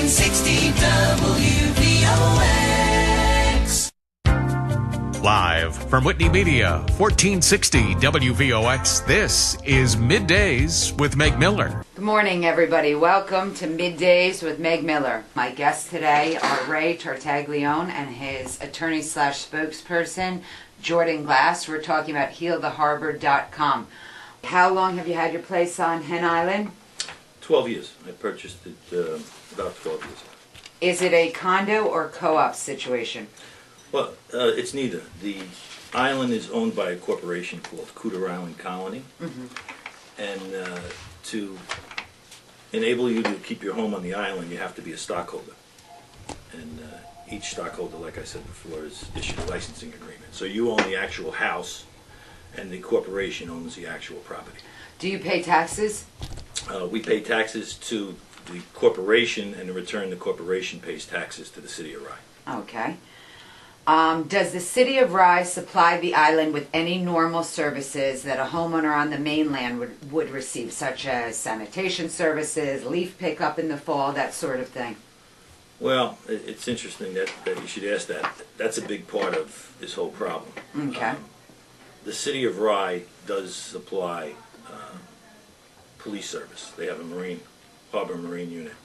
1460 WVOX. Live from Whitney Media, 1460 WVOX, this is Middays with Meg Miller. Good morning, everybody. Welcome to Middays with Meg Miller. My guests today are Ray Tartaglione and his attorney/spokesperson, Jordan Glass. We're talking about healtheharbor.com. How long have you had your place on Hen Island? 12 years. I purchased it about 12 years ago. Is it a condo or co-op situation? Well, it's neither. The island is owned by a corporation called Cooter Island Colony. And to enable you to keep your home on the island, you have to be a stockholder. And each stockholder, like I said before, is issued a licensing agreement. So you own the actual house, and the corporation owns the actual property. Do you pay taxes? We pay taxes to the corporation, and in return, the corporation pays taxes to the city of Rye. Okay. Does the city of Rye supply the island with any normal services that a homeowner on the mainland would receive, such as sanitation services, leaf pickup in the fall, that sort of thing? Well, it's interesting that you should ask that. That's a big part of this whole problem. Okay. The city of Rye does supply police service. They have a harbor marine unit,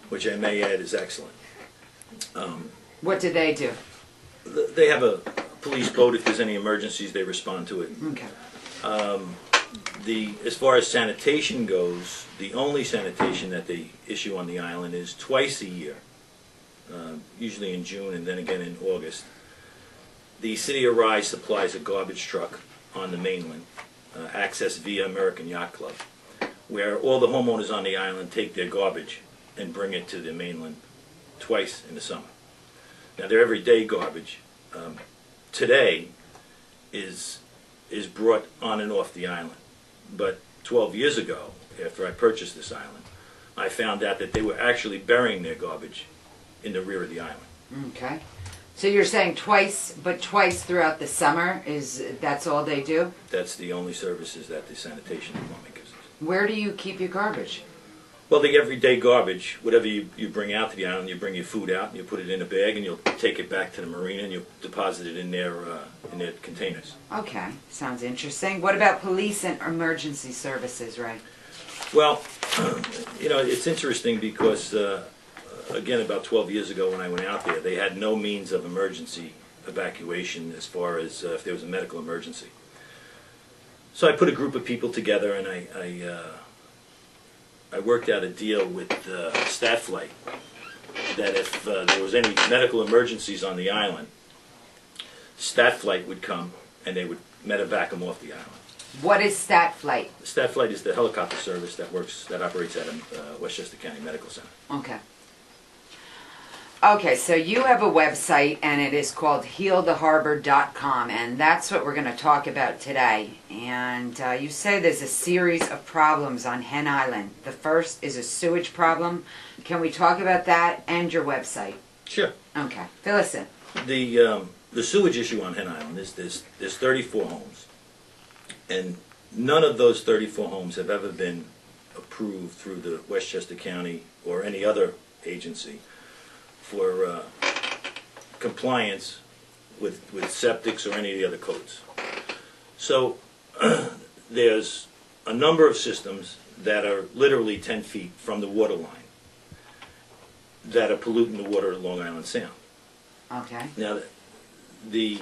which I may add is excellent. What do they do? They have a police boat. If there's any emergencies, they respond to it. Okay. As far as sanitation goes, the only sanitation that they issue on the island is twice a year, usually in June and then again in August. The city of Rye supplies a garbage truck on the mainland, accessed via American Yacht Club, where all the homeowners on the island take their garbage and bring it to the mainland twice in the summer. Now, their everyday garbage today is brought on and off the island. But 12 years ago, after I purchased this island, I found out that they were actually burying their garbage in the rear of the island. Okay. So you're saying twice throughout the summer, that's all they do? That's the only services that the sanitation department gives us. Where do you keep your garbage? Well, the everyday garbage, whatever you bring out to the island, you bring your food out and you put it in a bag and you'll take it back to the marina and you'll deposit it in their containers. Okay, sounds interesting. What about police and emergency services, Ray? Well, it's interesting because, again, about 12 years ago when I went out there, they had no means of emergency evacuation as far as if there was a medical emergency. So I put a group of people together and I worked out a deal with Statflight that if there was any medical emergencies on the island, Statflight would come and they would medevac them off the island. What is Statflight? Statflight is the helicopter service that operates at Westchester County Medical Center. Okay. Okay, so you have a website and it is called healtheharbor.com, and that's what we're going to talk about today. And you say there's a series of problems on Hen Island. The first is a sewage problem. Can we talk about that and your website? Sure. Okay, fill us in. The sewage issue on Hen Island is there's 34 homes, and none of those 34 homes have ever been approved through the Westchester County or any other agency for compliance with septics or any of the other codes. So there's a number of systems that are literally 10 feet from the water line that are polluting the water at Long Island Sound. Okay. Now, I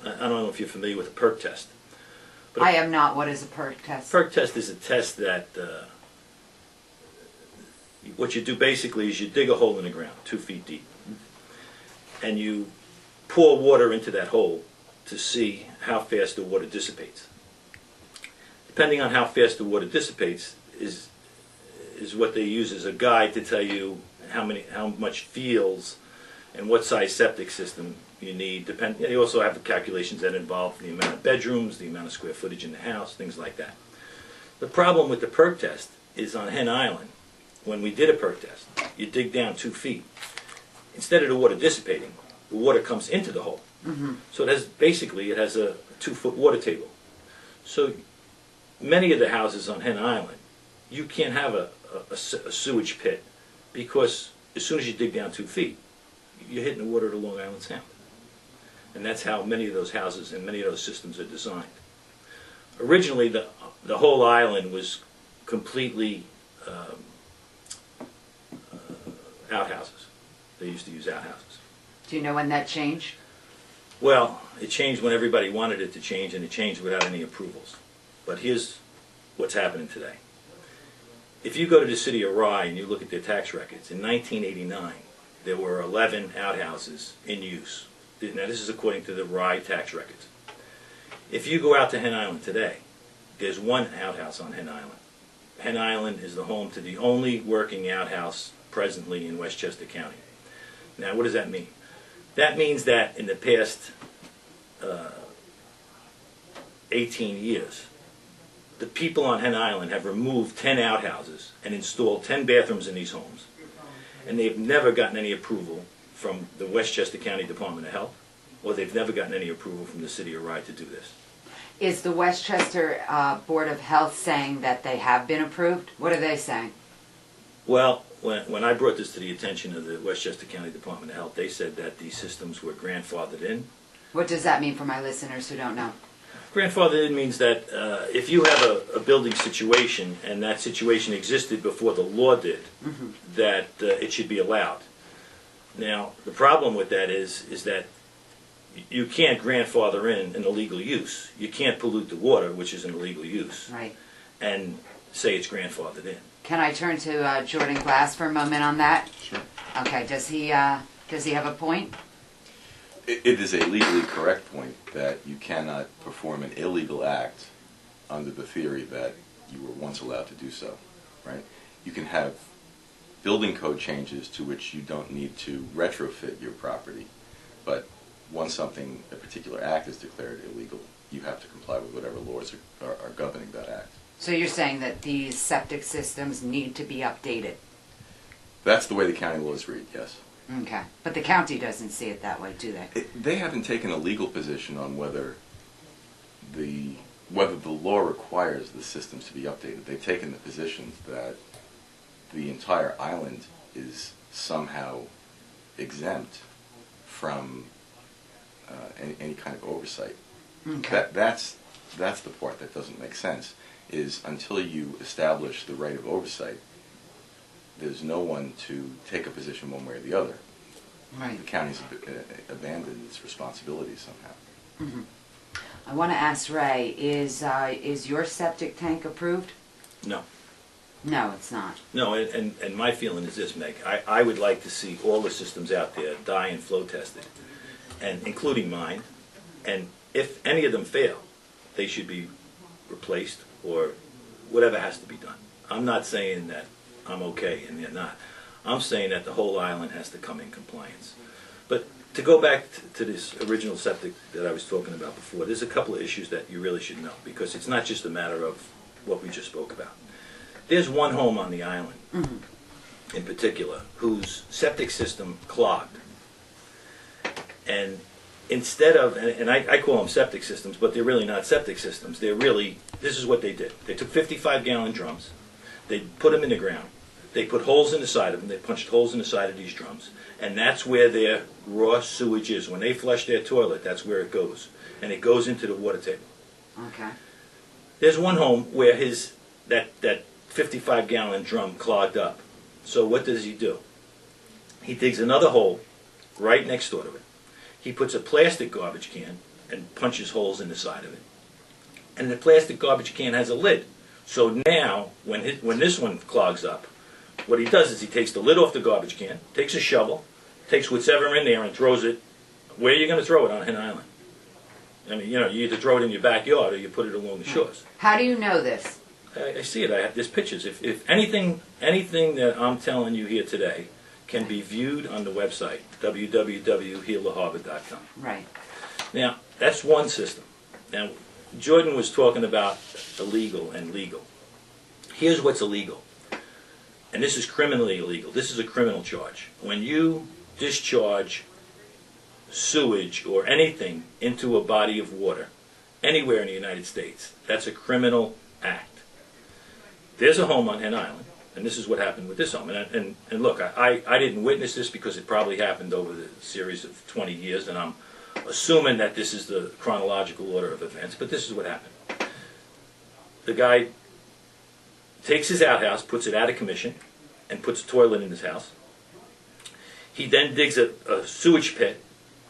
don't know if you're familiar with the PERC test. But I am not. What is a PERC test? PERC test is a test that what you do basically is you dig a hole in the ground 2 feet deep and you pour water into that hole to see how fast the water dissipates. Depending on how fast the water dissipates is what they use as a guide to tell you how much fields and what size septic system you need. You also have the calculations that involve the amount of bedrooms, the amount of square footage in the house, things like that. The problem with the PERC test is on Hen Island. When we did a PERC test, you dig down 2 feet. Instead of the water dissipating, the water comes into the hole. So it has a 2-foot water table. So many of the houses on Hen Island, you can't have a sewage pit because as soon as you dig down 2 feet, you're hitting the water to Long Island Sound. And that's how many of those houses and many of those systems are designed. Originally, the whole island was completely outhouses. They used to use outhouses. Do you know when that changed? Well, it changed when everybody wanted it to change, and it changed without any approvals. But here's what's happening today. If you go to the city of Rye and you look at their tax records, in 1989, there were 11 outhouses in use. Now, this is according to the Rye tax records. If you go out to Hen Island today, there's 1 outhouse on Hen Island. Hen Island is the home to the only working outhouse presently in Westchester County. Now, what does that mean? That means that in the past 18 years, the people on Hen Island have removed 10 outhouses and installed 10 bathrooms in these homes. And they've never gotten any approval from the Westchester County Department of Health, or they've never gotten any approval from the city of Rye to do this. Is the Westchester Board of Health saying that they have been approved? What are they saying? Well, when I brought this to the attention of the Westchester County Department of Health, they said that these systems were grandfathered in. What does that mean for my listeners who don't know? Grandfathered in means that if you have a building situation and that situation existed before the law did, that it should be allowed. Now, the problem with that is that you can't grandfather in an illegal use. You can't pollute the water, which is an illegal use, Right. and say it's grandfathered in. Can I turn to Jordan Glass for a moment on that? Sure. Okay. Does he have a point? It is a legally correct point that you cannot perform an illegal act under the theory that you were once allowed to do so, right? You can have building code changes to which you don't need to retrofit your property, but once a particular act is declared illegal, you have to comply with whatever laws are governing that act. So you're saying that these septic systems need to be updated? That's the way the county laws read, yes. Okay. But the county doesn't see it that way, do they? They haven't taken a legal position on whether the law requires the systems to be updated. They've taken the position that the entire island is somehow exempt from any kind of oversight. Okay. That's the part that doesn't make sense, is until you establish the right of oversight, there's no one to take a position one way or the other. Right. The county's abandoned its responsibilities somehow. I want to ask Ray, is your septic tank approved? No. No, it's not. No, and my feeling is this, Meg. I would like to see all the systems out there dye and flow tested, and including mine. And if any of them fail, they should be replaced or whatever has to be done. I'm not saying that I'm okay and they're not. I'm saying that the whole island has to come in compliance. But to go back to this original septic that I was talking about before, there's a couple of issues that you really should know, because it's not just a matter of what we just spoke about. There's one home on the island, in particular, whose septic system clogged. And instead of, and I call them septic systems, but they're really not septic systems. They're really, this is what they did. They took 55-gallon drums, they put them in the ground, they put holes in the side of them, they punched holes in the side of these drums, and that's where their raw sewage is. When they flush their toilet, that's where it goes. And it goes into the water table. Okay. There's one home where that 55-gallon drum clogged up. So what does he do? He digs another hole right next door to it. He puts a plastic garbage can and punches holes in the side of it. And the plastic garbage can has a lid. So now, when this one clogs up, what he does is he takes the lid off the garbage can, takes a shovel, takes whatever in there and throws it. Where are you going to throw it on Hen Island? I mean, you either throw it in your backyard or you put it along the shores. How do you know this? I see it. There's pictures. If anything that I'm telling you here today can be viewed on the website, www.healtheharbor.com. Right. Now, that's one system. Now, Jordan was talking about illegal and legal. Here's what's illegal. And this is criminally illegal. This is a criminal charge. When you discharge sewage or anything into a body of water anywhere in the United States, that's a criminal act. There's a home on Hen Island And this is what happened with this home. And look, I didn't witness this because it probably happened over the series of 20 years, and I'm assuming that this is the chronological order of events, but this is what happened. The guy takes his outhouse, puts it out of commission, and puts a toilet in his house. He then digs a sewage pit,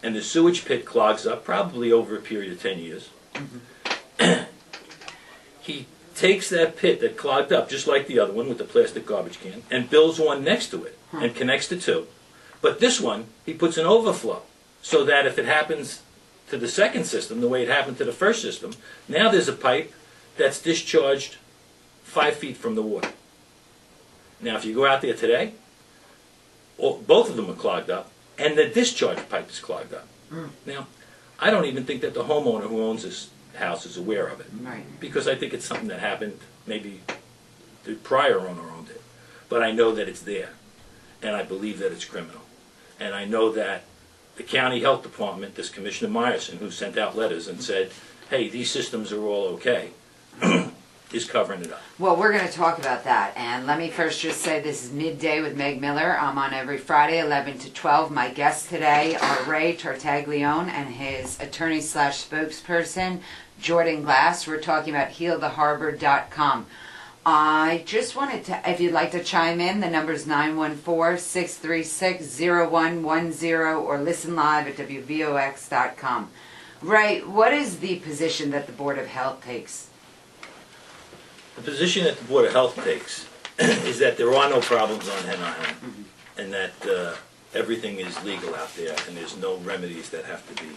and the sewage pit clogs up, probably over a period of 10 years. He takes that pit that clogged up, just like the other one with the plastic garbage can, and builds one next to it and connects the two. But this one, he puts an overflow, so that if it happens to the second system, the way it happened to the first system, now there's a pipe that's discharged 5 feet from the water. Now, if you go out there today, both of them are clogged up, and the discharge pipe is clogged up. Now, I don't even think that the homeowner who owns this house is aware of it, Right. because I think it's something that happened, maybe the prior owner owned it. But I know that it's there, and I believe that it's criminal. And I know that the county health department, this Commissioner Meyerson, who sent out letters and said, hey, these systems are all okay, is covering it up. Well, we're going to talk about that. And let me first just say this is Midday with Meg Miller. I'm on every Friday, 11 to 12. My guests today are Ray Tartaglione and his attorney/spokesperson, Jordan Glass. We're talking about healtheharbor.com. I just wanted to, if you'd like to chime in, the number is 914-636-0110 or listen live at WVOX.com. Ray, what is the position that the Board of Health takes? The position that the Board of Health takes is that there are no problems on Hen Island, and that everything is legal out there, and there's no remedies that have to be,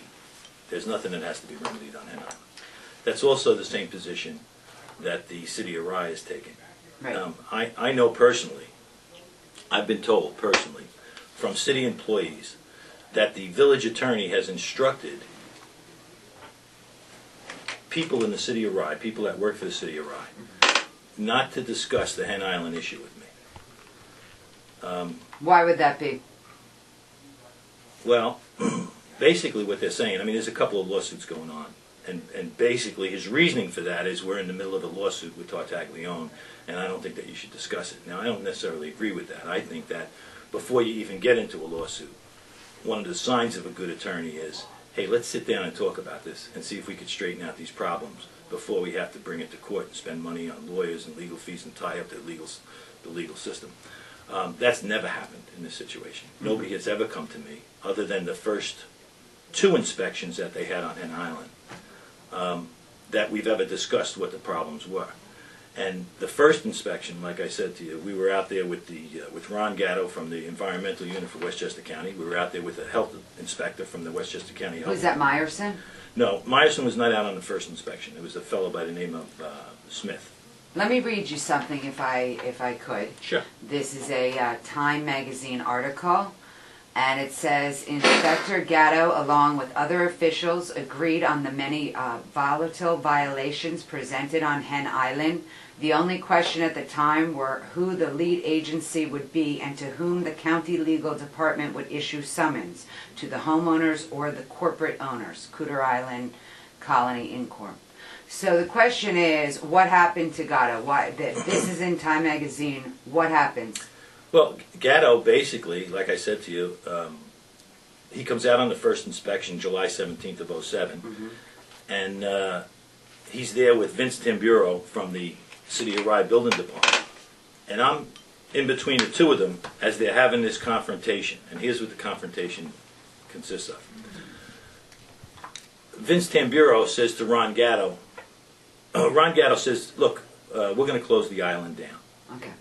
there's nothing that has to be remedied on Hen Island. That's also the same position that the City of Rye is taking. Right. I know personally, I've been told personally, from city employees, that the village attorney has instructed people in the City of Rye, people that work for the City of Rye, not to discuss the Hen Island issue with me. Why would that be? Well, basically what they're saying, I mean, there's a couple of lawsuits going on, and basically his reasoning for that is we're in the middle of a lawsuit with Tartaglione, and I don't think that you should discuss it. Now, I don't necessarily agree with that. I think that before you even get into a lawsuit, one of the signs of a good attorney is, hey, let's sit down and talk about this and see if we could straighten out these problems before we have to bring it to court and spend money on lawyers and legal fees and tie up the legal system. That's never happened in this situation. Nobody has ever come to me, other than the first 2 inspections that they had on Hen Island, that we've ever discussed what the problems were. And the first inspection, like I said to you, we were out there with Ron Gatto from the Environmental Unit for Westchester County. We were out there with a health inspector from the Westchester County Health. Was that Meyerson? No, Meyerson was not out on the first inspection. It was a fellow by the name of Smith. Let me read you something if I could. Sure. This is a Time magazine article, and it says, Inspector Gatto, along with other officials, agreed on the many volatile violations presented on Hen Island. The only question at the time were who the lead agency would be and to whom the county legal department would issue summons, to the homeowners or the corporate owners, Cooter Island Colony Incorp. So the question is, what happened to Gatto? Why? This is in Time magazine. What happens? Well, Gatto basically, like I said to you, he comes out on the first inspection, July 17th of 07, and he's there with Vince Tamburo from the City of Rye Building Department. And I'm in between the two of them as they're having this confrontation. And here's what the confrontation consists of. Vince Tamburo says to Ron Gatto, Ron Gatto says, look, we're going to close the island down. Okay.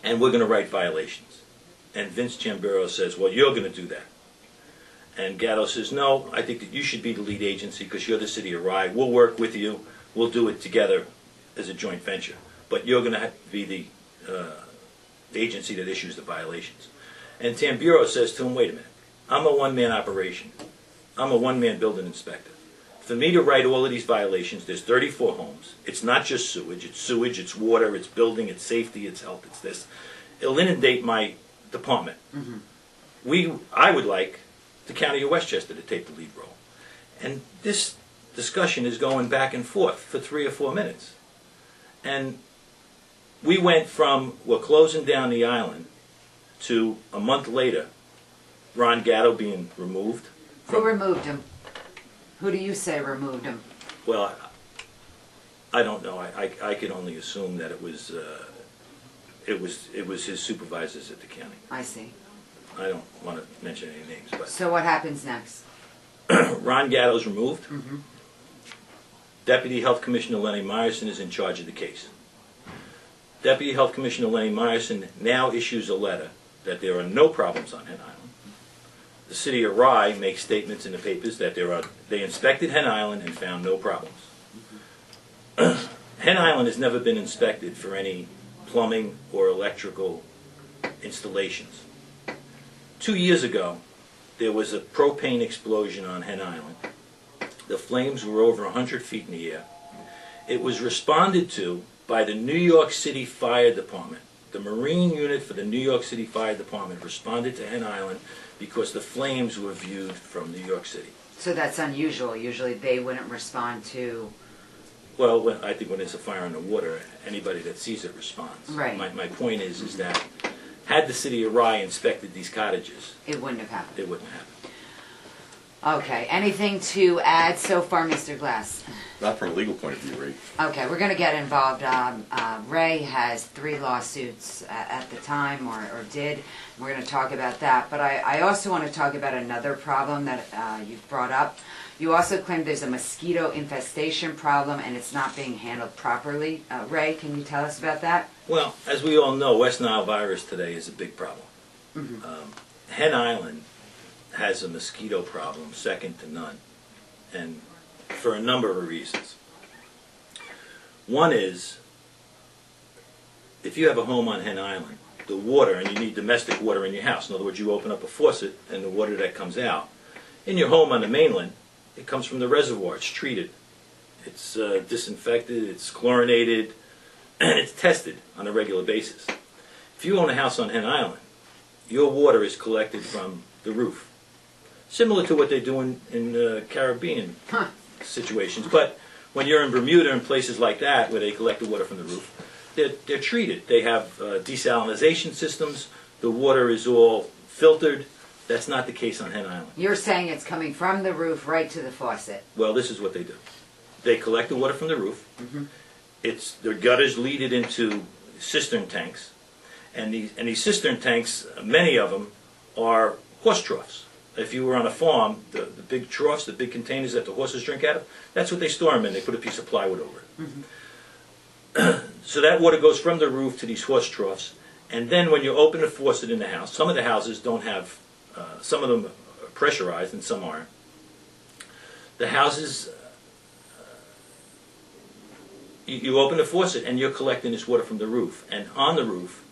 And we're going to write violations. And Vince Tamburo says, well, you're going to do that. And Gatto says, no, I think that you should be the lead agency because you're the City of Rye. We'll work with you. We'll do it together as a joint venture. But you're going to be the agency that issues the violations. And Tamburo says to him, wait a minute. I'm a one-man operation. I'm a one-man building inspector. For me to write all of these violations, there's 34 homes. It's not just sewage. It's water, it's building, it's safety, it's health, it's this. It'll inundate my department. I would like the County of Westchester to take the lead role. And this discussion is going back and forth for 3 or 4 minutes. And we went from we're closing down the island to a month later, Ron Gatto being removed. Who removed him? Who do you say removed him? Well, I don't know. I could only assume that it was his supervisors at the county. I see. I don't want to mention any names, but So what happens next? Ron Gatto's removed. Mm-hmm. Deputy Health Commissioner Lenny Myerson is in charge of the case. Deputy Health Commissioner Lenny Myerson now issues a letter that there are no problems on Hen Island. The city of Rye makes statements in the papers that they inspected Hen Island and found no problems. Hen Island has never been inspected for any plumbing or electrical installations. 2 years ago, there was a propane explosion on Hen Island. The flames were over 100 feet in the air. It was responded to by the New York City Fire Department. The Marine unit for the New York City Fire Department responded to Hen Island because the flames were viewed from New York City. So that's unusual. Usually they wouldn't respond to... Well, I think when there's a fire in the water, anybody that sees it responds. Right. My point is that had the city of Rye inspected these cottages, It wouldn't have happened. it wouldn't happen. Okay. Anything to add so far, Mr. Glass? Not from a legal point of view, right? Okay, we're going to get involved. Ray has 3 lawsuits at the time, or did. We're going to talk about that. But I also want to talk about another problem that you've brought up. You also claim there's a mosquito infestation problem and it's not being handled properly. Ray, can you tell us about that? Well, as we all know, West Nile virus today is a big problem. Mm-hmm. Hen Island has a mosquito problem second to none, and for a number of reasons. One is, if you have a home on Hen Island, the water, and you need domestic water in your house, in other words, you open up a faucet and the water that comes out, in your home on the mainland, it comes from the reservoir, it's treated, it's disinfected, it's chlorinated, and it's tested on a regular basis. If you own a house on Hen Island, your water is collected from the roof. Similar to what they do in Caribbean situations. But when you're in Bermuda and places like that where they collect the water from the roof, they're treated. They have desalination systems. The water is all filtered. That's not the case on Hen Island. You're saying it's coming from the roof right to the faucet. Well, this is what they do. They collect the water from the roof. Mm-hmm. Their gutters lead it into cistern tanks. And these cistern tanks, many of them, are horse troughs. If you were on a farm, the big troughs, the big containers that the horses drink out of, that's what they store them in. They put a piece of plywood over it. Mm-hmm. So that water goes from the roof to these horse troughs. And then when you open a faucet in the house, some of the houses don't have, some of them are pressurized and some aren't. The houses, you open the faucet and you're collecting this water from the roof. And on the roof,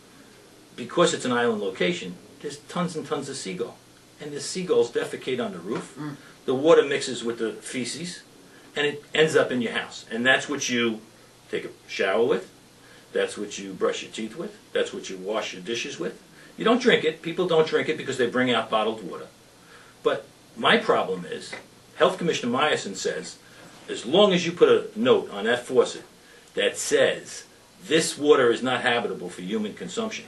because it's an island location, there's tons and tons of seagull. And the seagulls defecate on the roof. The water mixes with the feces, and it ends up in your house. And that's what you take a shower with. That's what you brush your teeth with. That's what you wash your dishes with. You don't drink it. People don't drink it because they bring out bottled water. But my problem is, Health Commissioner Myerson says, as long as you put a note on that faucet that says, this water is not habitable for human consumption,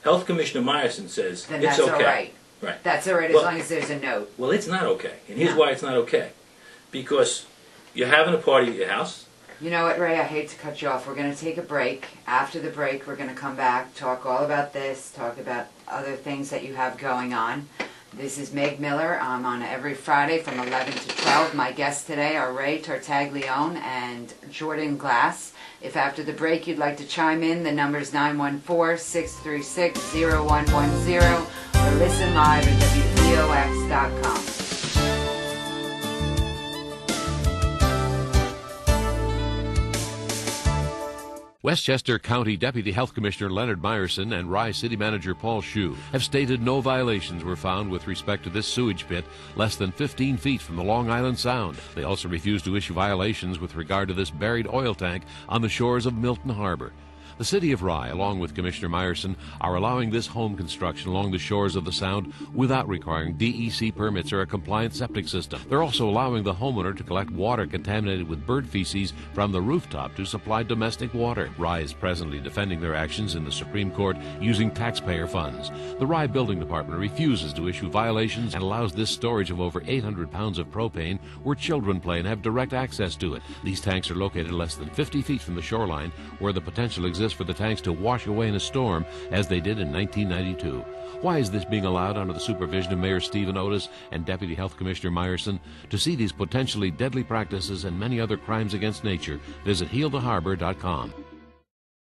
Health Commissioner Myerson says, Then it's that's okay. all right. Right. That's all right Well, as long as there's a note. Well, it's not okay. And here's No. why it's not okay. Because you're having a party at your house. You know what, Ray? I hate to cut you off. We're going to take a break. After the break, we're going to come back, talk all about this, talk about other things that you have going on. This is Meg Miller. I'm on every Friday from 11 to 12. My guests today are Ray Tartaglione and Jordan Glass. If after the break you'd like to chime in, the number is 914-636-0110 or listen live at WVOX.com. Westchester County Deputy Health Commissioner Leonard Myerson and Rye City Manager Paul Shue have stated no violations were found with respect to this sewage pit less than 15 feet from the Long Island Sound. They also refused to issue violations with regard to this buried oil tank on the shores of Milton Harbor. The City of Rye, along with Commissioner Meyerson, are allowing this home construction along the shores of the Sound without requiring DEC permits or a compliant septic system. They're also allowing the homeowner to collect water contaminated with bird feces from the rooftop to supply domestic water. Rye is presently defending their actions in the Supreme Court using taxpayer funds. The Rye Building Department refuses to issue violations and allows this storage of over 800 pounds of propane where children play and have direct access to it. These tanks are located less than 50 feet from the shoreline, where the potential exists for the tanks to wash away in a storm, as they did in 1992. Why is this being allowed under the supervision of Mayor Stephen Otis and Deputy Health Commissioner Meyerson? To see these potentially deadly practices and many other crimes against nature, visit healtheharbor.com.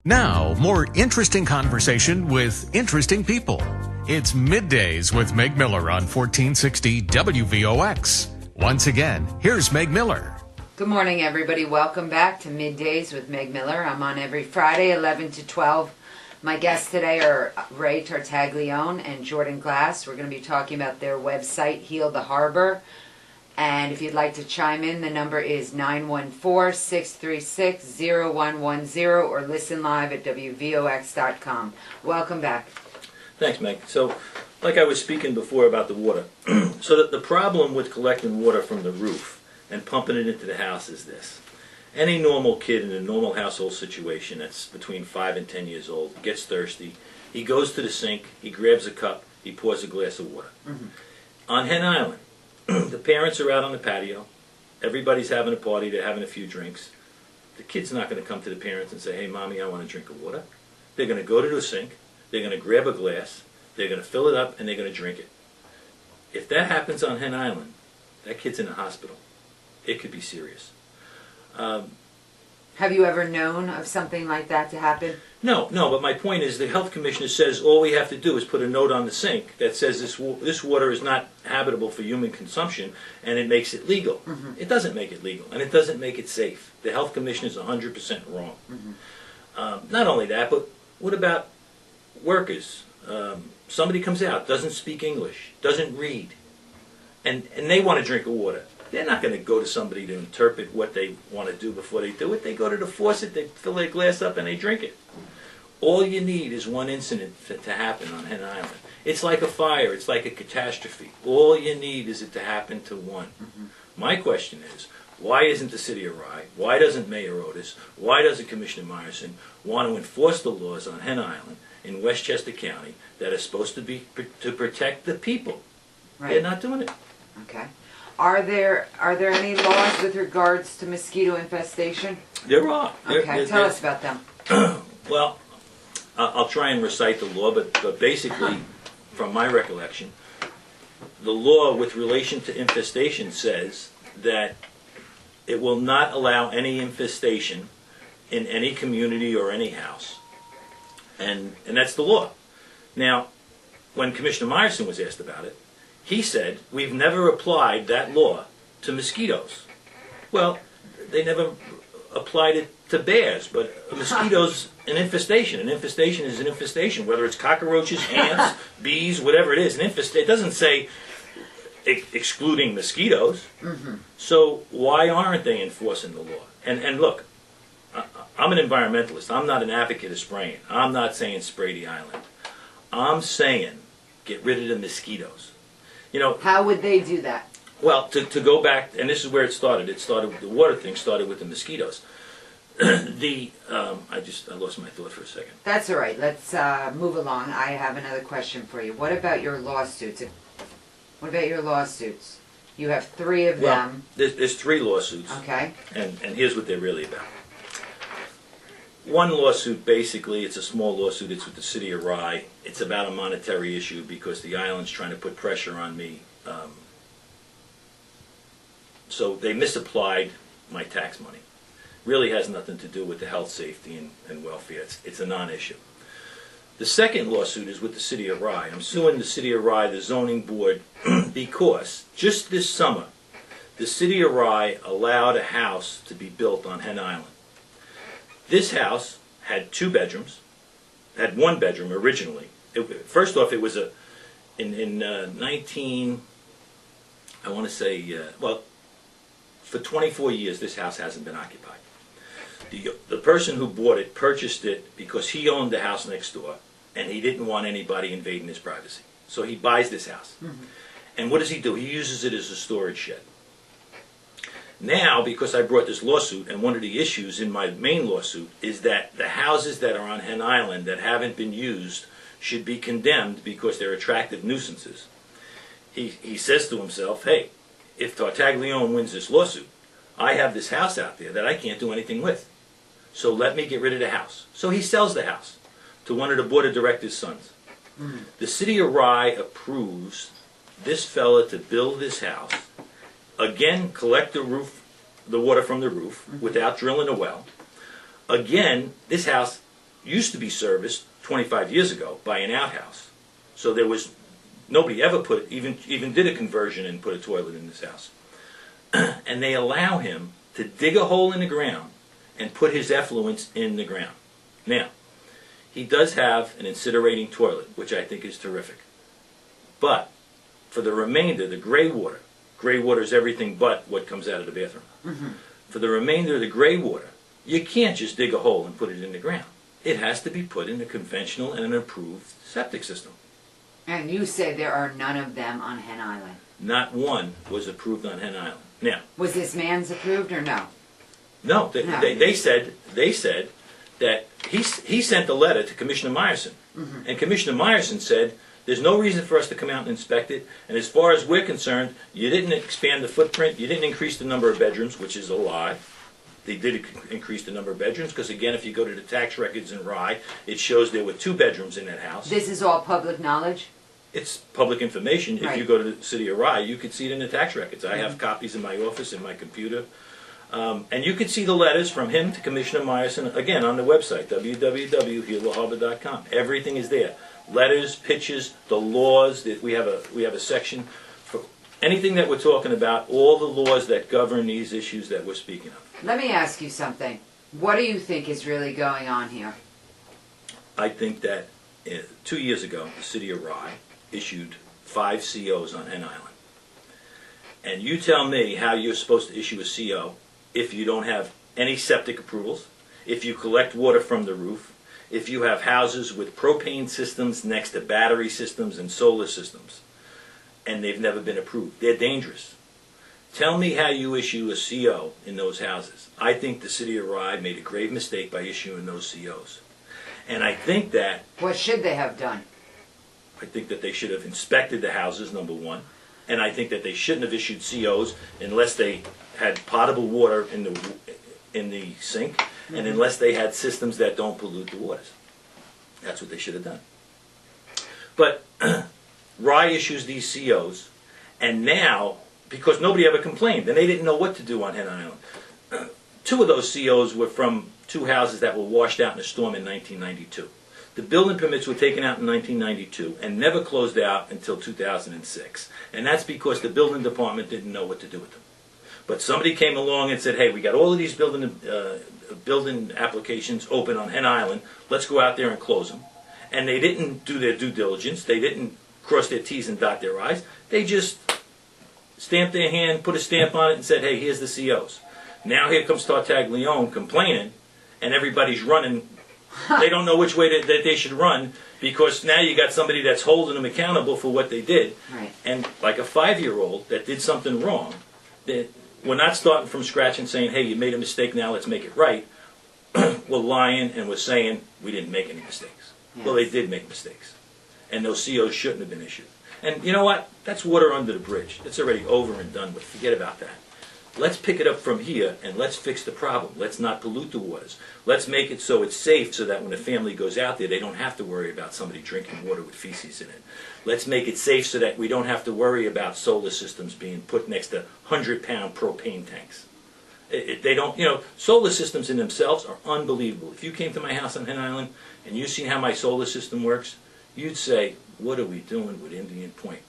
Now, more interesting conversation with interesting people. It's Middays with Meg Miller on 1460 WVOX. Once again, here's Meg Miller. Good morning, everybody. Welcome back to Middays with Meg Miller. I'm on every Friday, 11 to 12. My guests today are Ray Tartaglione and Jordan Glass. We're going to be talking about their website, Heal the Harbor. And if you'd like to chime in, the number is 914-636-0110 or listen live at WVOX.com. Welcome back. Thanks, Meg. So, like I was speaking before about the water, so that the problem with collecting water from the roof and pumping it into the house is this. Any normal kid in a normal household situation that's between 5 and 10 years old gets thirsty, he goes to the sink, he grabs a cup, he pours a glass of water. Mm-hmm. On Hen Island, the parents are out on the patio, everybody's having a party, they're having a few drinks. The kid's not going to come to the parents and say, hey, Mommy, I want a drink of water. They're going to go to the sink, they're going to grab a glass, they're going to fill it up, and they're going to drink it. If that happens on Hen Island, that kid's in the hospital. It could be serious. Have you ever known of something like that to happen? No, but my point is the health commissioner says all we have to do is put a note on the sink that says this water is not habitable for human consumption, and it makes it legal. Mm-hmm. It doesn't make it legal, and it doesn't make it safe. The health commissioner is 100% wrong. Mm-hmm. Not only that, but what about workers? Somebody comes out, doesn't speak English, doesn't read, and they want to drink of water. They're not going to go to somebody to interpret what they want to do before they do it. They go to the faucet, they fill their glass up, and they drink it. All you need is one incident to happen on Hen Island. It's like a fire. It's like a catastrophe. All you need is it to happen to one. Mm-hmm. My question is, why isn't the City of Rye, why doesn't Mayor Otis, why doesn't Commissioner Meyerson want to enforce the laws on Hen Island in Westchester County that are supposed to be to protect the people? Right. They're not doing it. Okay. Are there any laws with regards to mosquito infestation? There are. Okay, tell us about them. Well, I'll try and recite the law, but basically, from my recollection, the law with relation to infestation says that it will not allow any infestation in any community or any house. And that's the law. Now, when Commissioner Meyerson was asked about it, he said, we've never applied that law to mosquitoes. Well, they never applied it to bears, but a mosquito's an infestation. An infestation is an infestation, whether it's cockroaches, ants, bees, whatever it is. It doesn't say excluding mosquitoes. Mm-hmm. So why aren't they enforcing the law? And look, I'm an environmentalist. I'm not an advocate of spraying. I'm not saying spray the island. I'm saying get rid of the mosquitoes. You know, how would they do that? Well, to go back, and this is where it started. The water thing started with the mosquitoes. I lost my thought for a second. That's all right. Let's move along. I have another question for you. What about your lawsuits? You have 3 of them. There's 3 lawsuits. Okay. And here's what they're really about. One lawsuit, basically, it's a small lawsuit. It's with the City of Rye. It's about a monetary issue because the island's trying to put pressure on me. So they misapplied my tax money. Really has nothing to do with the health, safety, and welfare. It's a non-issue. The second lawsuit is with the City of Rye. I'm suing the City of Rye, the zoning board, because just this summer, the City of Rye allowed a house to be built on Hen Island. This house had 2 bedrooms, had 1 bedroom originally. First off, it was in 19, I want to say, for 24 years this house hasn't been occupied. The person who bought it purchased it because he owned the house next door, and he didn't want anybody invading his privacy. So he buys this house. And what does he do? He uses it as a storage shed. Now, because I brought this lawsuit, and one of the issues in my main lawsuit is that the houses that are on Hen Island that haven't been used should be condemned because they're attractive nuisances. He says to himself, hey, if Tartaglione wins this lawsuit, I have this house out there that I can't do anything with. So let me get rid of the house. So he sells the house to one of the board of directors' sons. The city of Rye approves this fella to build this house, again collect the water from the roof without drilling a well. Again, this house used to be serviced 25 years ago by an outhouse. So there was, nobody ever even did a conversion and put a toilet in this house. And they allow him to dig a hole in the ground and put his effluents in the ground. Now, he does have an incinerating toilet, which I think is terrific. But for the remainder, the gray water is everything but what comes out of the bathroom. For the remainder of the gray water, you can't just dig a hole and put it in the ground. It has to be put in a conventional and an approved septic system. And you say there are none of them on Hen Island. Not one was approved on Hen Island. Now, Was this man's approved or no? no, they said that he sent a letter to Commissioner Meyerson, and Commissioner Meyerson said there's no reason for us to come out and inspect it, and as far as we're concerned, you didn't expand the footprint, you didn't increase the number of bedrooms, which is a lie. They did increase the number of bedrooms, because again, if you go to the tax records in Rye, it shows there were 2 bedrooms in that house. This is all public knowledge? It's public information. If Right. you go to the city of Rye, you could see it in the tax records. I have copies in my office, in my computer. And you could see the letters from him to Commissioner Meyerson, again, on the website, www.healtheharbor.com. Everything is there. Letters, pictures, the laws. We have a section for anything that we're talking about, all the laws that govern these issues that we're speaking of. Let me ask you something. What do you think is really going on here? I think that 2 years ago, the city of Rye issued 5 COs on Hen Island. And you tell me how you're supposed to issue a CO if you don't have any septic approvals, if you collect water from the roof, if you have houses with propane systems next to battery systems and solar systems, and they've never been approved. They're dangerous. Tell me how you issue a CO in those houses. I think the city of Rye made a grave mistake by issuing those COs. And I think that What should they have done? they should have inspected the houses, number one. And I think that they shouldn't have issued COs unless they had potable water in the sink, and unless they had systems that don't pollute the waters. That's what they should have done. But Rye issues these COs, and now, because nobody ever complained, and they didn't know what to do on Hen Island, 2 of those COs were from 2 houses that were washed out in a storm in 1992. The building permits were taken out in 1992 and never closed out until 2006. And that's because the building department didn't know what to do with them. But somebody came along and said, hey, we got all of these building applications open on Hen Island. Let's go out there and close them. And they didn't do their due diligence. They didn't cross their T's and dot their I's. They just stamped their hand, put a stamp on it, and said, hey, here's the COs. Now here comes Tartaglione complaining, and everybody's running. They don't know which way that they should run, because now you got somebody that's holding them accountable for what they did. Right. And like a 5-year-old that did something wrong, that we're not starting from scratch and saying, hey, you made a mistake, now let's make it right. We're lying and we're saying we didn't make any mistakes. Yes. Well, they did make mistakes. And those COs shouldn't have been issued. And you know what? That's water under the bridge. It's already over and done with. Forget about that. Let's pick it up from here and let's fix the problem. Let's not pollute the waters. Let's make it so it's safe so that when a family goes out there, they don't have to worry about somebody drinking water with feces in it. Let's make it safe so that we don't have to worry about solar systems being put next to 100-pound propane tanks. They don't, solar systems in themselves are unbelievable. If you came to my house on Hen Island and you seen how my solar system works, you'd say, what are we doing with Indian Point?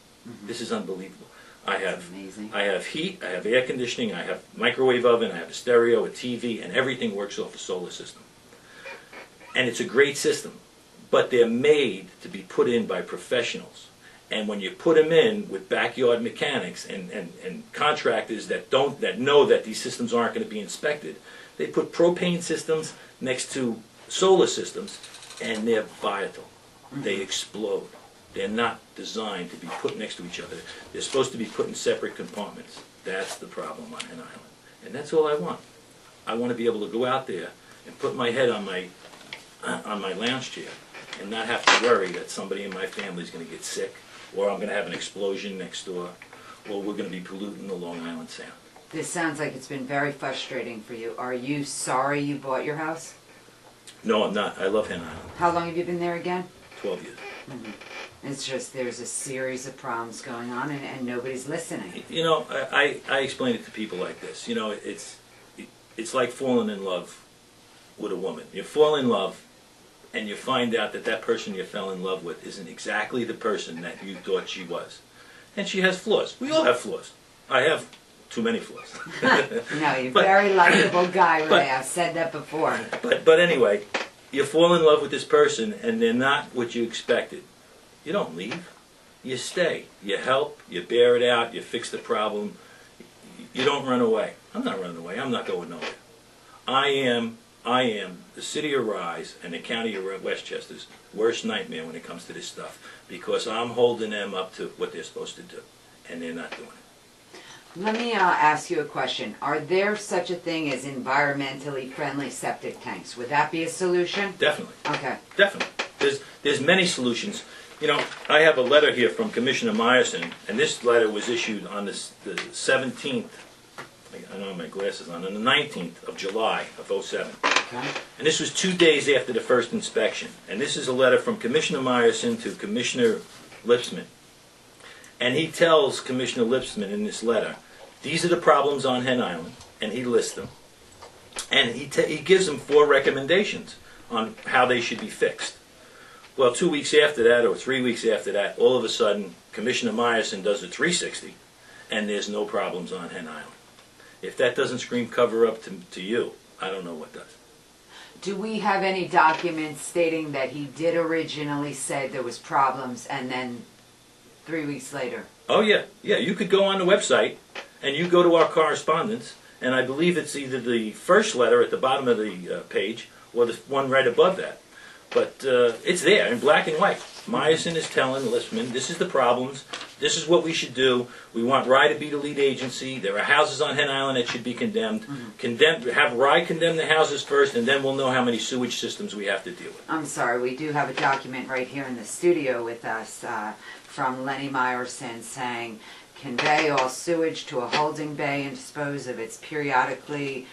This is unbelievable. I have heat, I have air conditioning, I have microwave oven, I have a stereo, a TV, and everything works off a solar system. And it's a great system, but they're made to be put in by professionals. And when you put them in with backyard mechanics and contractors that know that these systems aren't going to be inspected, They put propane systems next to solar systems, and they're volatile. They explode. They're not designed to be put next to each other. They're supposed to be put in separate compartments. That's the problem on Hen Island. And that's all I want. I want to be able to go out there and put my head on my lounge chair and not have to worry that somebody in my family is going to get sick, or I'm going to have an explosion next door, or we're going to be polluting the Long Island Sound. This sounds like it's been very frustrating for you. Are you sorry you bought your house? No, I'm not. I love Hen Island. How long have you been there again? 12 years. It's just there's a series of problems going on and nobody's listening. You know, I explain it to people like this. You know, it's like falling in love with a woman. You fall in love, and you find out that that person you fell in love with isn't exactly the person that you thought she was. And she has flaws. We all have flaws. I have too many flaws. No, you're a very likable guy, Ray. I've said that before. But anyway, you fall in love with this person, and they're not what you expected. You don't leave. You stay. You help. You bear it out. You fix the problem. You don't run away. I'm not running away. I'm not going nowhere. I am the city of Rye and the county of Westchester's worst nightmare when it comes to this stuff, because I'm holding them up to what they're supposed to do, and they're not doing it. Let me ask you a question. Are there such a thing as environmentally friendly septic tanks? Would that be a solution? Definitely. Okay. Definitely. There's many solutions. You know, I have a letter here from Commissioner Meyerson, and this letter was issued on the 17th, I don't have my glasses on the 19th of July of '07. Okay. And this was 2 days after the first inspection. And this is a letter from Commissioner Meyerson to Commissioner Lipsman. And he tells Commissioner Lipsman in this letter, these are the problems on Hen Island, and he lists them. And he gives them 4 recommendations on how they should be fixed. Well, 2 weeks after that, or 3 weeks after that, all of a sudden, Commissioner Meyerson does a 360, and there's no problems on Hen Island. If that doesn't scream cover up to you, I don't know what does. Do we have any documents stating that he did originally say there was problems and then 3 weeks later? Oh, yeah. Yeah, you could go on the website, and you go to our correspondence, and I believe it's either the first letter at the bottom of the page or the one right above that. But it's there in black and white. Meyerson is telling Lipsman, this is the problems, this is what we should do. We want Rye to be the lead agency. There are houses on Hen Island that should be condemned. Have Rye condemn the houses first, and then we'll know how many sewage systems we have to deal with. I'm sorry, we do have a document right here in the studio with us from Lenny Meyerson saying, convey all sewage to a holding bay and dispose of it periodically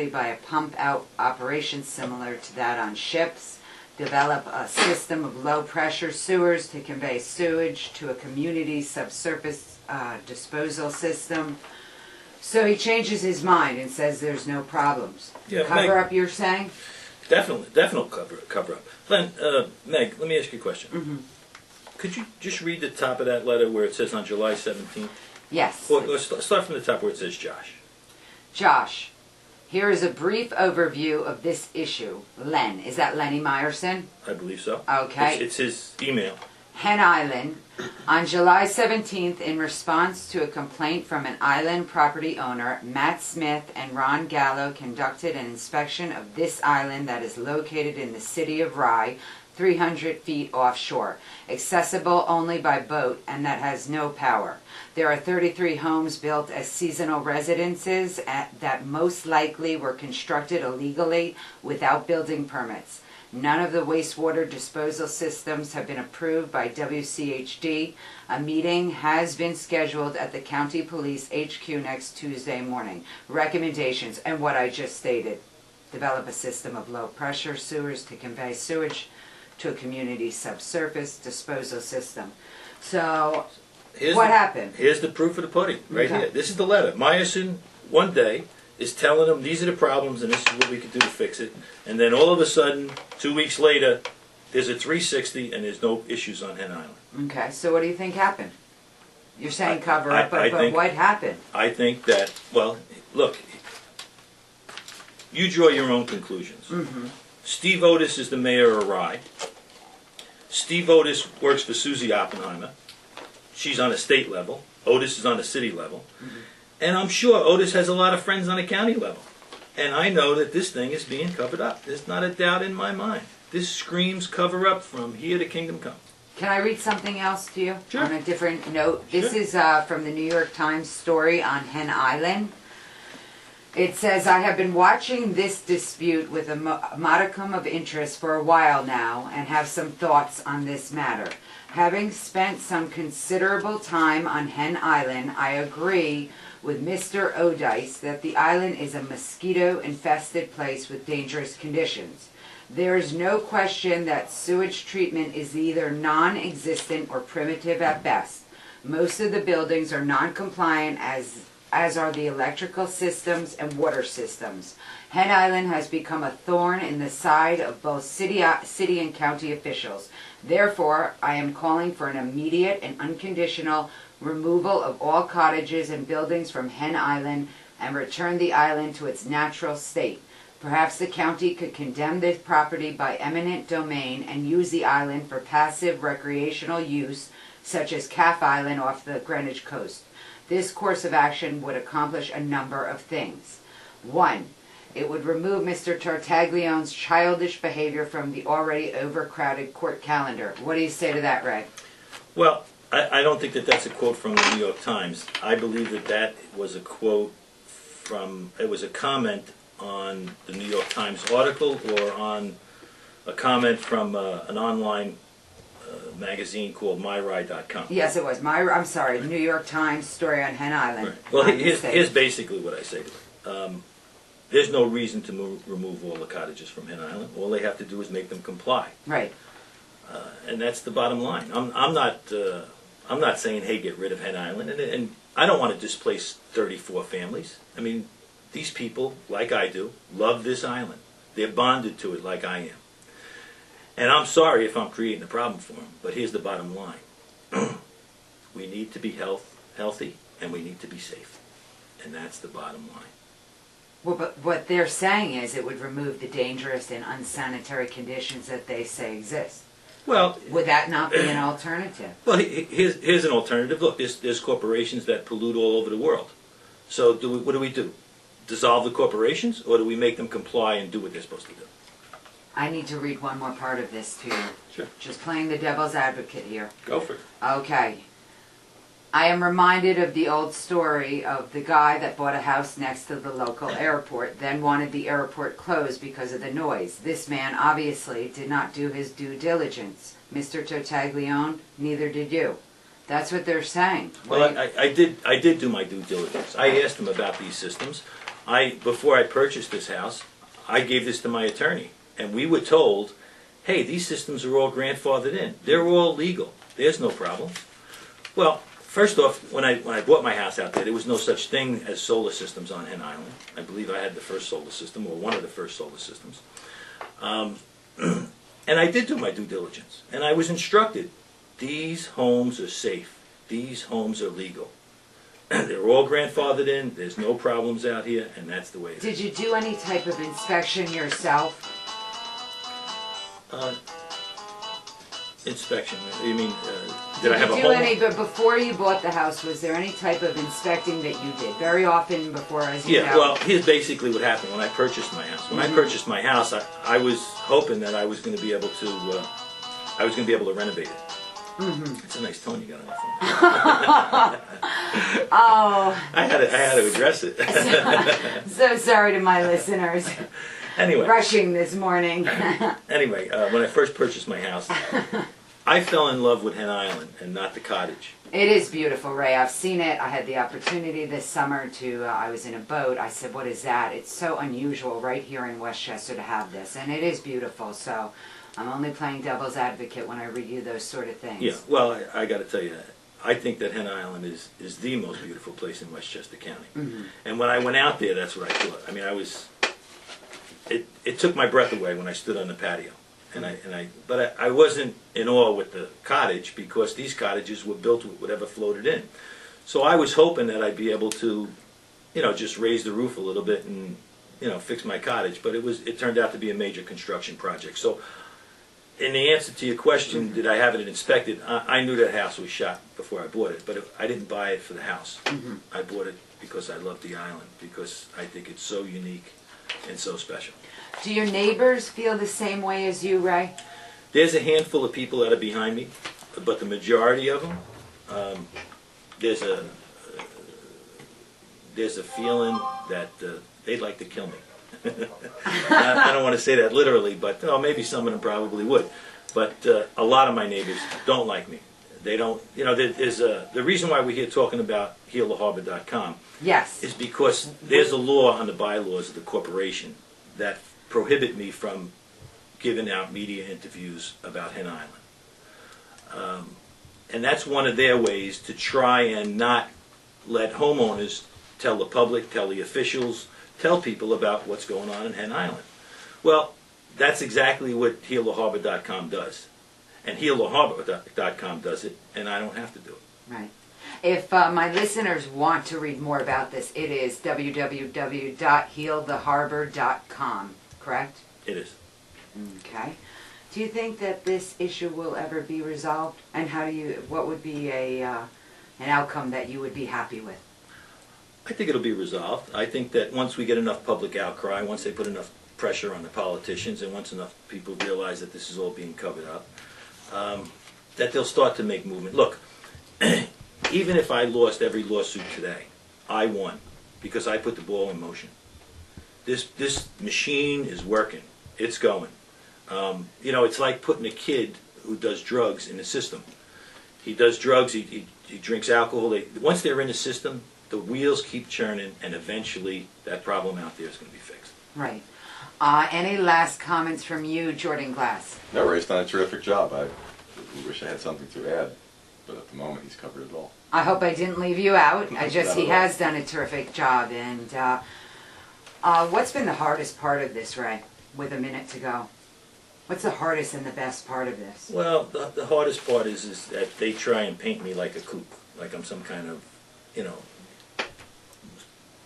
by a pump-out operation similar to that on ships. Develop a system of low-pressure sewers to convey sewage to a community subsurface disposal system. So he changes his mind and says there's no problems. Yeah, cover up, you're saying? Definitely cover up. Len, Meg, let me ask you a question. Could you just read the top of that letter where it says on July 17th? Yes. Well, let's start from the top where it says Josh. Josh, here is a brief overview of this issue. Len, is that Lenny Meyerson? I believe so. Okay. It's his email. Hen Island, on July 17th, in response to a complaint from an island property owner, Matt Smith and Ron Gallo conducted an inspection of this island that is located in the city of Rye, 300 feet offshore, accessible only by boat, and that has no power. There are 33 homes built as seasonal residences that most likely were constructed illegally without building permits. None of the wastewater disposal systems have been approved by WCHD. A meeting has been scheduled at the County Police HQ next Tuesday morning. Recommendations, and what I just stated. Develop a system of low-pressure sewers to convey sewage to a community subsurface disposal system. So, what happened? Here's the proof of the pudding, right Okay. here. This is the letter. Meyerson, one day, is telling them these are the problems and this is what we can do to fix it. And then all of a sudden, 2 weeks later, there's a 360 and there's no issues on Hen Island. Okay, so what do you think happened? You're saying cover up, I but think- what happened? I think that, well, look, you draw your own conclusions. Steve Otis is the mayor of Rye. Steve Otis works for Susie Oppenheimer. She's on a state level. Otis is on a city level. And I'm sure Otis has a lot of friends on a county level. And I know that this thing is being covered up. There's not a doubt in my mind. This screams cover up from here to kingdom come. Can I read something else to you? Sure. On a different note? This Sure. is from the New York Times story on Hen Island. It says, I have been watching this dispute with a modicum of interest for a while now and have some thoughts on this matter. Having spent some considerable time on Hen Island, I agree with Mr. Odice that the island is a mosquito-infested place with dangerous conditions. There is no question that sewage treatment is either non-existent or primitive at best. Most of the buildings are non-compliant, as are the electrical systems and water systems. Hen Island has become a thorn in the side of both city and county officials. Therefore, I am calling for an immediate and unconditional removal of all cottages and buildings from Hen Island and return the island to its natural state. Perhaps the county could condemn this property by eminent domain and use the island for passive recreational use, such as Calf Island off the Greenwich coast. This course of action would accomplish a number of things. 1. It would remove Mr. Tartaglione's childish behavior from the already overcrowded court calendar. What do you say to that, Ray? Well, I don't think that that's a quote from the New York Times. I believe that that was a quote from, it was a comment on the New York Times article or on a comment from an online magazine called MyRide.com. Yes, it was. I'm sorry, New York Times story on Hen Island. Right. Well, here's basically what I say to it. There's no reason to remove all the cottages from Hen Island. All they have to do is make them comply. Right. And that's the bottom line. I'm not saying, hey, get rid of Hen Island, and I don't want to displace 34 families. I mean, these people, like I do, love this island. They're bonded to it like I am. And I'm sorry if I'm creating a problem for them, but here's the bottom line. We need to be healthy, and we need to be safe. And that's the bottom line. Well, but what they're saying is it would remove the dangerous and unsanitary conditions that they say exist. Well, Would that not be an alternative? well, here's an alternative. Look, there's corporations that pollute all over the world. So what do we do? Dissolve the corporations, or do we make them comply and do what they're supposed to do? I need to read one more part of this to you. Sure. Just playing the devil's advocate here. Go for it. Okay. I am reminded of the old story of the guy that bought a house next to the local airport, then wanted the airport closed because of the noise. This man obviously did not do his due diligence. Mr. Tartaglione, neither did you. That's what they're saying. Well, I did do my due diligence. I asked them about these systems. Before I purchased this house, I gave this to my attorney, and we were told, hey, these systems are all grandfathered in. They're all legal. There's no problem. Well, first off, when I bought my house out there was no such thing as solar systems on Hen Island. I believe I had the first solar system, or one of the first solar systems. And I did do my due diligence, and I was instructed, these homes are safe. These homes are legal. They're all grandfathered in. There's no problems out here, and that's the way it is. Did you do any type of inspection yourself? Inspection? You mean, did I have a Did you do home? any, but before you bought the house, was there any type of inspecting that you did? Very often before, as you Yeah, know. well, here's basically what happened when I purchased my house. When I purchased my house, I was hoping that I was going to be able to renovate it. It's a nice tone you got on your phone. Oh, I had to address it. so sorry to my listeners. Anyway, Rushing this morning. when I first purchased my house, I fell in love with Hen Island and not the cottage. It is beautiful, Ray. I've seen it. I had the opportunity this summer to, I was in a boat. I said, what is that? It's so unusual right here in Westchester to have this. And it is beautiful. So I'm only playing devil's advocate when I read you those sort of things. Yeah, well, I got to tell you, I think that Hen Island is the most beautiful place in Westchester County. And when I went out there, that's what I thought. I mean, it took my breath away when I stood on the patio. But I wasn't in awe with the cottage because these cottages were built with whatever floated in. So I was hoping that I'd be able to, just raise the roof a little bit and, fix my cottage. But it turned out to be a major construction project. So in the answer to your question, did I have it inspected? I knew that house was shot before I bought it, but I didn't buy it for the house. I bought it because I love the island, because I think it's so unique. and so special. Do your neighbors feel the same way as you, Ray? There's a handful of people that are behind me, but the majority of them, there's a feeling that they'd like to kill me. I don't want to say that literally, but maybe some of them probably would. But a lot of my neighbors don't like me. They don't, there's the reason why we're here talking about healtheharbor.com Yes. is because there's a law on the bylaws of the corporation that prohibit me from giving out media interviews about Hen Island. And that's one of their ways to try and not let homeowners tell the public, tell the officials, tell people about what's going on in Hen Island. Well, that's exactly what healtheharbor.com does. And healtheharbor.com does it, and I don't have to do it. Right. If my listeners want to read more about this, it is www.healtheharbor.com, correct? It is. Okay. Do you think that this issue will ever be resolved? And what would be an outcome that you would be happy with? I think it'll be resolved. I think that once we get enough public outcry, once they put enough pressure on the politicians, and once enough people realize that this is all being covered up, that they'll start to make movement. Look, even if I lost every lawsuit today, I won because I put the ball in motion. This machine is working. It's going. It's like putting a kid who does drugs in the system. He does drugs, he drinks alcohol. Once they're in the system, the wheels keep churning, and eventually that problem out there is going to be fixed. Right. Any last comments from you, Jordan Glass? No, Ray's done a terrific job. I wish I had something to add, but at the moment he's covered it all. I hope I didn't leave you out. He Not at all. has done a terrific job. And what's been the hardest part of this, Ray, with a minute to go? What's the hardest and the best part of this? Well, the hardest part is that they try and paint me like a kook, like I'm some kind of,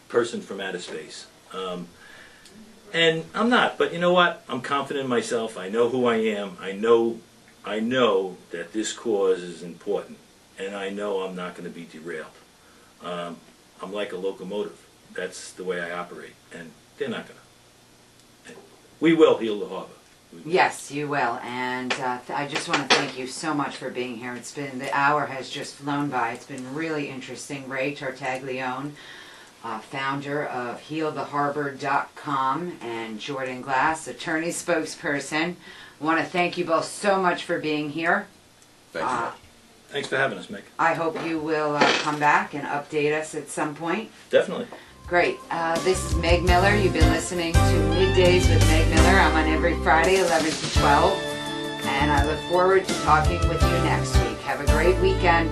person from outer space. And I'm not, but you know what? I'm confident in myself. I know who I am. I know that this cause is important, and I know I'm not going to be derailed. I'm like a locomotive. That's the way I operate, and they're not going to. We will heal the harbor. Yes, you will. And I just want to thank you so much for being here. The hour has just flown by. It's been really interesting. Ray Tartaglione, founder of healtheharbor.com, and Jordan Glass, attorney spokesperson. I want to thank you both so much for being here. Thank you. Thanks for having us, Meg. I hope you will come back and update us at some point. Definitely. Great. This is Meg Miller. You've been listening to Middays with Meg Miller. I'm on every Friday, 11 to 12. And I look forward to talking with you next week. Have a great weekend.